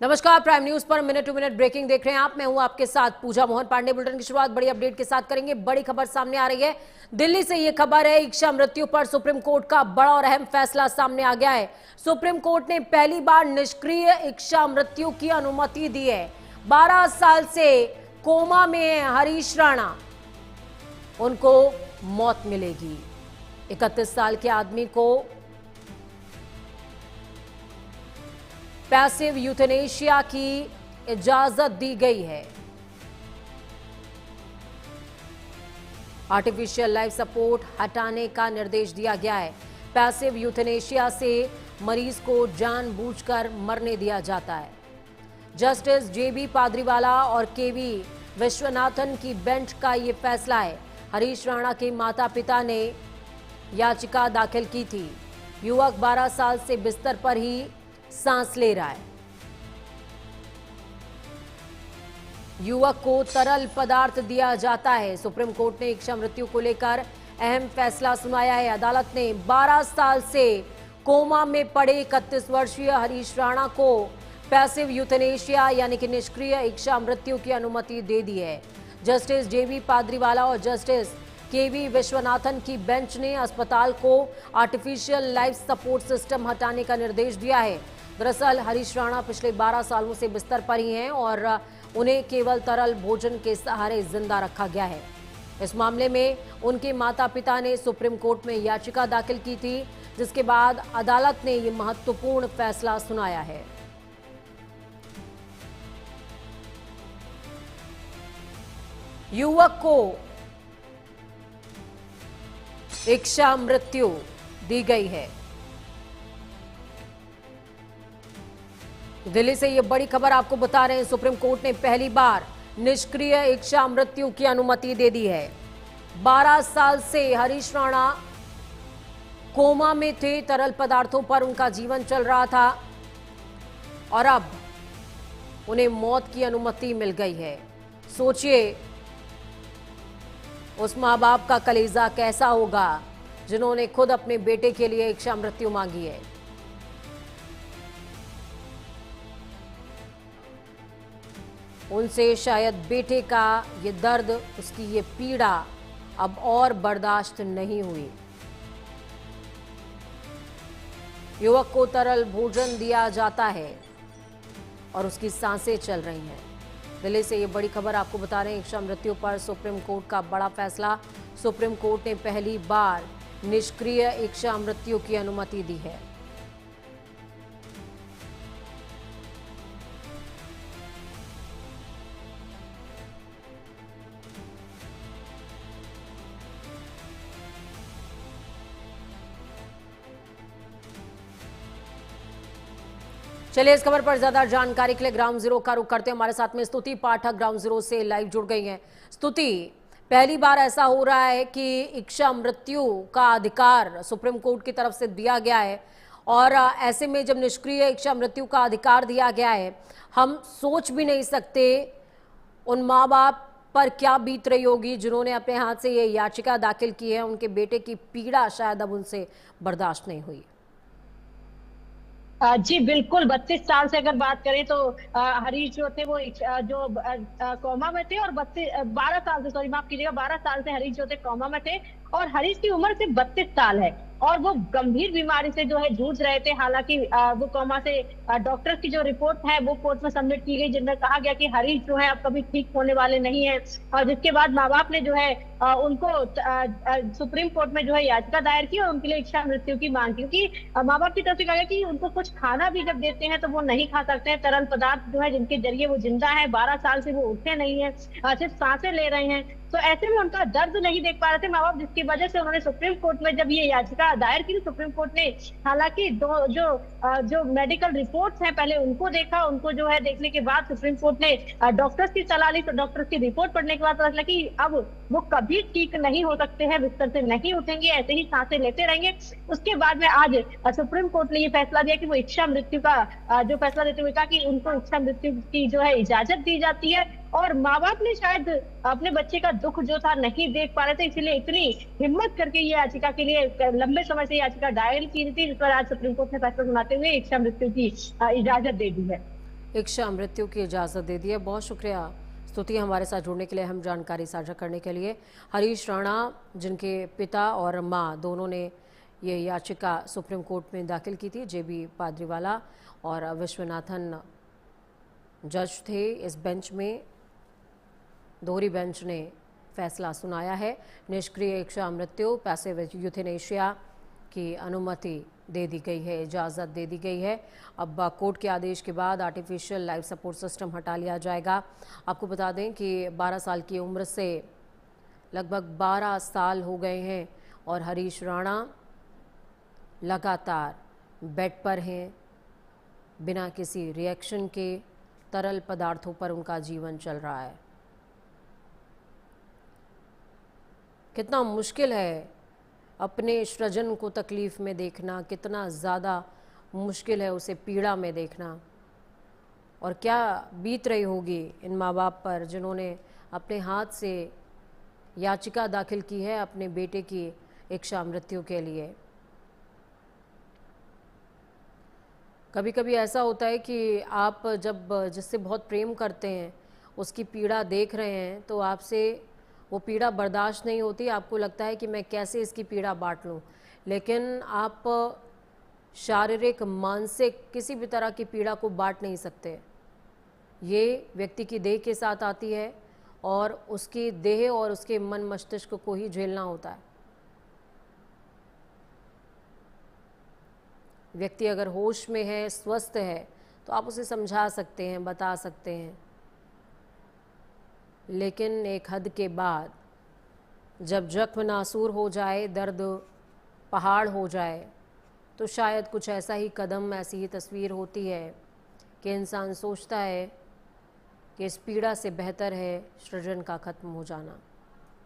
नमस्कार, prime news पर minute to minute breaking देख रहे हैं आप। मैं हूं आपके साथ पूजा मोहन पांडे। बुलेटिन की शुरुआत बड़ी अपडेट के साथ करेंगे। बड़ी खबर सामने आ रही है दिल्ली से। ये खबर है, इक्शा मृत्यु पर सुप्रीम कोर्ट का बड़ा और अहम फैसला सामने आ गया है। सुप्रीम कोर्ट ने पहली बार निष्क्रिय इक्शा मृत्यु की अनुमति दी है। 12 साल से कोमा में है हरीश राणा, उनको मौत मिलेगी। 31 साल के आदमी को पैसिव यूथेनेशिया की इजाजत दी गई है। आर्टिफिशियल लाइफ सपोर्ट हटाने का निर्देश दिया गया है। पैसिव यूथेनेशिया से मरीज को जानबूझकर मरने दिया जाता है। जस्टिस जेबी पाद्रीवाला और केवी विश्वनाथन की बेंच का यह फैसला है। हरीश राणा के माता पिता ने याचिका दाखिल की थी। युवक 12 साल से बिस्तर पर ही सांस ले रहा है। युवक को तरल पदार्थ दिया जाता है। सुप्रीम कोर्ट ने इक्शा मृत्यु को लेकर अहम फैसला सुनाया है। अदालत ने 12 साल से कोमा में पड़े 31 वर्षीय हरीश राणा को पैसिव यूथेनेशिया यानी कि निष्क्रिय इक्शा मृत्यु की अनुमति दे दी है। जस्टिस जेबी पाद्रीवाला और जस्टिस केवी विश्वनाथन की बेंच ने अस्पताल को आर्टिफिशियल लाइफ सपोर्ट सिस्टम हटाने का निर्देश दिया है। दरअसल हरीश राणा पिछले 12 सालों से बिस्तर पर ही हैं और उन्हें केवल तरल भोजन के सहारे जिंदा रखा गया है। इस मामले में उनके माता पिता ने सुप्रीम कोर्ट में याचिका दाखिल की थी, जिसके बाद अदालत ने यह महत्वपूर्ण फैसला सुनाया है। युवक को इक्शा मृत्यु दी गई है। दिल्ली से ये बड़ी खबर आपको बता रहे हैं। सुप्रीम कोर्ट ने पहली बार निष्क्रिय इक्शा मृत्यु की अनुमति दे दी है। 12 साल से हरीश राणा कोमा में थे। तरल पदार्थों पर उनका जीवन चल रहा था और अब उन्हें मौत की अनुमति मिल गई है। सोचिए उस मां बाप का कलेजा कैसा होगा जिन्होंने खुद अपने बेटे के लिए इक्शा मृत्यु मांगी है। उनसे शायद बेटे का ये दर्द, उसकी ये पीड़ा अब और बर्दाश्त नहीं हुई। युवक को तरल भोजन दिया जाता है और उसकी सांसें चल रही हैं। दिल्ली से ये बड़ी खबर आपको बता रहे हैं। इक्शा मृत्यु पर सुप्रीम कोर्ट का बड़ा फैसला। सुप्रीम कोर्ट ने पहली बार निष्क्रिय इक्शा मृत्यु की अनुमति दी है। चलिए इस खबर पर ज्यादा जानकारी के लिए ग्राउंड जीरो का रुख करते हैं। हमारे साथ में स्तुति पाठक ग्राउंड जीरो से लाइव जुड़ गई हैं। स्तुति, पहली बार ऐसा हो रहा है कि इक्शा मृत्यु का अधिकार सुप्रीम कोर्ट की तरफ से दिया गया है और ऐसे में जब निष्क्रिय इक्शा मृत्यु का अधिकार दिया गया है, हम सोच भी नहीं सकते उन माँ बाप पर क्या बीत रही होगी जिन्होंने अपने हाथ से ये याचिका दाखिल की है। उनके बेटे की पीड़ा शायद अब उनसे बर्दाश्त नहीं हुई। जी बिल्कुल। 32 साल से अगर बात करें तो हरीश जो थे वो जो कोमा में थे और 12 साल से, सॉरी माफ कीजिएगा, 12 साल से हरीश जो थे कोमा में थे और हरीश की उम्र सिर्फ 32 साल है और वो गंभीर बीमारी से जो है जूझ रहे थे। हालांकि वो कोमा से डॉक्टर की जो रिपोर्ट है वो कोर्ट में सबमिट की गई, जिनमें कहा गया कि हरीश जो है अब कभी ठीक होने वाले नहीं है। और जिसके बाद माँ बाप ने जो है उनको सुप्रीम कोर्ट में जो है याचिका दायर की और उनके लिए इक्शा मृत्यु की मांग की, क्योंकि माँ बाप की तरफ से कहा गया कि उनको कुछ खाना भी जब देते हैं तो वो नहीं खा सकते हैं। तरल पदार्थ जो है जिनके जरिए वो जिंदा है, 12 साल से वो उठे नहीं है, सिर्फ सांसें ले रहे हैं, तो ऐसे में उनका दर्द नहीं देख पा रहे थे माँ बाप, जिसकी वजह से उन्होंने सुप्रीम कोर्ट में जब ये याचिका दायर की तो सुप्रीम कोर्ट ने हालांकि जो मेडिकल रिपोर्ट्स हैं पहले उनको देखा। उनको जो है देखने के बाद सुप्रीम कोर्ट ने डॉक्टर्स की सलाह ली, तो डॉक्टर्स की रिपोर्ट पढ़ने के बाद पता चला कि अब वो कभी ठीक नहीं हो सकते हैं, बिस्तर से नहीं उठेंगे, ऐसे ही सांसें लेते रहेंगे। उसके बाद में आज सुप्रीम कोर्ट ने ये फैसला दिया कि वो इक्शा मृत्यु का जो फैसला देते हुए कहा कि उनको इक्शा मृत्यु की जो है इजाजत दी जाती है। और माँ बाप ने शायद अपने बच्चे का दुख जो था नहीं देख पा रहे थे, इसलिए इतनी हिम्मत करके ये याचिका के लिए लंबे समय से याचिका दायर की थी, जिस पर आज सुप्रीम कोर्ट ने फैसला सुनाते हुए इक्शा मृत्यु की इजाजत दे दी है। इच्छा मृत्यु की इजाज़त दे दी है। बहुत शुक्रिया स्तुति, हमारे साथ जुड़ने के लिए, हम जानकारी साझा करने के लिए। हरीश राणा, जिनके पिता और मां दोनों ने ये याचिका सुप्रीम कोर्ट में दाखिल की थी, जेबी पाद्रीवाला और विश्वनाथन जज थे इस बेंच में। दोहरी बेंच ने फैसला सुनाया है। निष्क्रिय इच्छा मृत्यु, पैसिव यूथेनेशिया की अनुमति दे दी गई है, इजाज़त दे दी गई है। अब कोर्ट के आदेश के बाद आर्टिफिशियल लाइफ सपोर्ट सिस्टम हटा लिया जाएगा। आपको बता दें कि 12 साल की उम्र से लगभग 12 साल हो गए हैं और हरीश राणा लगातार बेड पर हैं, बिना किसी रिएक्शन के तरल पदार्थों पर उनका जीवन चल रहा है। कितना मुश्किल है अपने सृजन को तकलीफ़ में देखना, कितना ज़्यादा मुश्किल है उसे पीड़ा में देखना, और क्या बीत रही होगी इन माँ बाप पर जिन्होंने अपने हाथ से याचिका दाखिल की है अपने बेटे की इच्छा मृत्यु के लिए। कभी कभी ऐसा होता है कि आप जब जिससे बहुत प्रेम करते हैं उसकी पीड़ा देख रहे हैं तो आपसे वो पीड़ा बर्दाश्त नहीं होती, आपको लगता है कि मैं कैसे इसकी पीड़ा बांट लूं, लेकिन आप शारीरिक मानसिक किसी भी तरह की पीड़ा को बांट नहीं सकते। ये व्यक्ति की देह के साथ आती है और उसकी देह और उसके मन मस्तिष्क को ही झेलना होता है। व्यक्ति अगर होश में है, स्वस्थ है, तो आप उसे समझा सकते हैं, बता सकते हैं, लेकिन एक हद के बाद जब जख्म नासूर हो जाए, दर्द पहाड़ हो जाए, तो शायद कुछ ऐसा ही कदम, ऐसी ही तस्वीर होती है कि इंसान सोचता है कि इस पीड़ा से बेहतर है सृजन का ख़त्म हो जाना।